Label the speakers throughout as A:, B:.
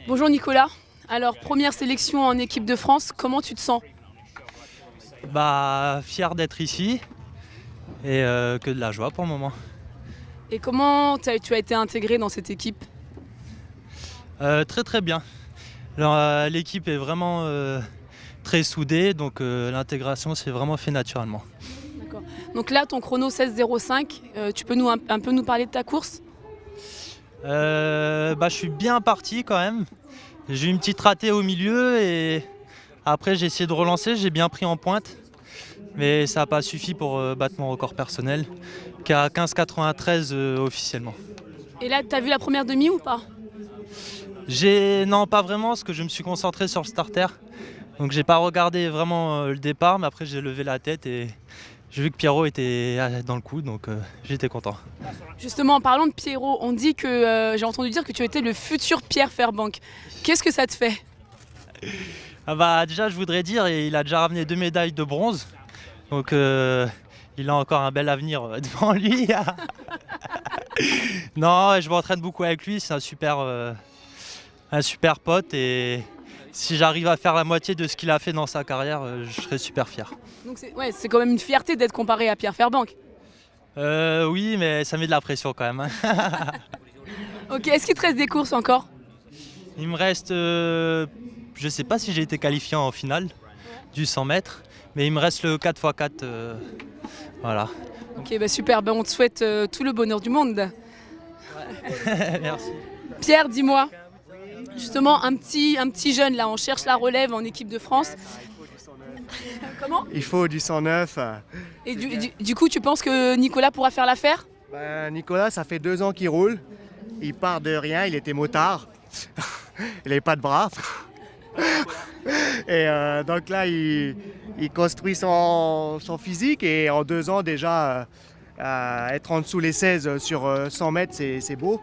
A: Bonjour Nicolas. Alors, première sélection en équipe de France, comment tu te sens?
B: Fier d'être ici et que de la joie pour le moment.
A: Et comment tu as été intégré dans cette équipe?
B: Très très bien. Alors, l'équipe est vraiment très soudée, donc l'intégration s'est vraiment fait naturellement.
A: D'accord. Donc là, ton chrono 16,05, tu peux un peu nous parler de ta course?
B: Je suis bien parti quand même. J'ai eu une petite ratée au milieu et après j'ai essayé de relancer, j'ai bien pris en pointe. Mais ça n'a pas suffi pour battre mon record personnel, qui est à 15,93 officiellement.
A: Et là, tu as vu la première demi ou pas?
B: Non, pas vraiment, parce que je me suis concentré sur le starter. Donc j'ai pas regardé vraiment le départ, mais après j'ai levé la tête et j'ai vu que Pierrot était dans le coup, donc j'étais content.
A: Justement, en parlant de Pierrot, on dit que j'ai entendu dire que tu étais le futur Pierre Fairbank. Qu'est-ce que ça te fait?
B: Déjà je voudrais dire, il a déjà ramené 2 médailles de bronze, donc il a encore un bel avenir devant lui. Non, je m'entraîne beaucoup avec lui, c'est un super pote et si j'arrive à faire la moitié de ce qu'il a fait dans sa carrière, je serai super fier.
A: Donc c'est quand même une fierté d'être comparé à Pierre Fairbank.
B: Oui, mais ça met de la pression quand même, hein.
A: Ok, est-ce qu'il te reste des courses encore?
B: Il me reste, je sais pas si j'ai été qualifié en finale du 100 mètres, mais il me reste le 4x4, voilà.
A: Ok, super, on te souhaite tout le bonheur du monde.
B: Merci.
A: Pierre, dis-moi, justement, un petit jeune là, on cherche la relève en équipe de France. Comment?
C: Il faut du 109.
A: Et du coup, tu penses que Nicolas pourra faire l'affaire?
C: Nicolas, ça fait 2 ans qu'il roule. Il part de rien, il était motard. Il n'avait pas de bras. Et donc là, il construit son physique et en 2 ans déjà, être en dessous les 16 sur 100 mètres, c'est beau.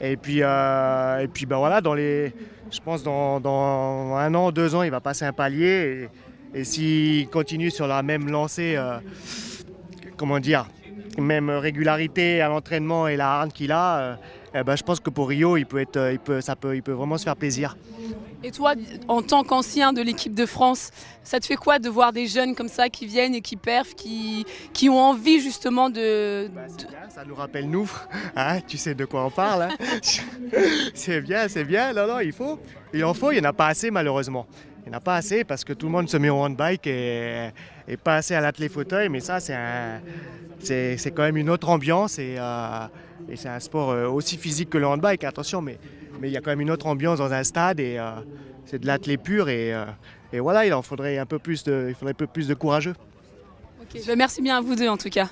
C: Et puis voilà, je pense dans 1 an, 2 ans, il va passer un palier. Et s'il continue sur la même lancée, même régularité à l'entraînement et la hargne qu'il a, je pense que pour Rio, il peut vraiment se faire plaisir.
A: Et toi, en tant qu'ancien de l'équipe de France, ça te fait quoi de voir des jeunes comme ça qui viennent et qui perfent, qui ont envie justement de...
C: C'est bien, ça nous rappelle nous, hein, tu sais de quoi on parle. Hein. C'est bien, non, il faut. Il en faut, il n'y en a pas assez malheureusement. Il n'y en a pas assez parce que tout le monde se met au handbike et pas assez à l'athlé fauteuil, mais ça c'est quand même une autre ambiance et c'est un sport aussi physique que le handbike, attention, mais il y a quand même une autre ambiance dans un stade et c'est de l'athlé pur et voilà, il faudrait un peu plus de courageux.
A: Ok, merci bien à vous deux en tout cas.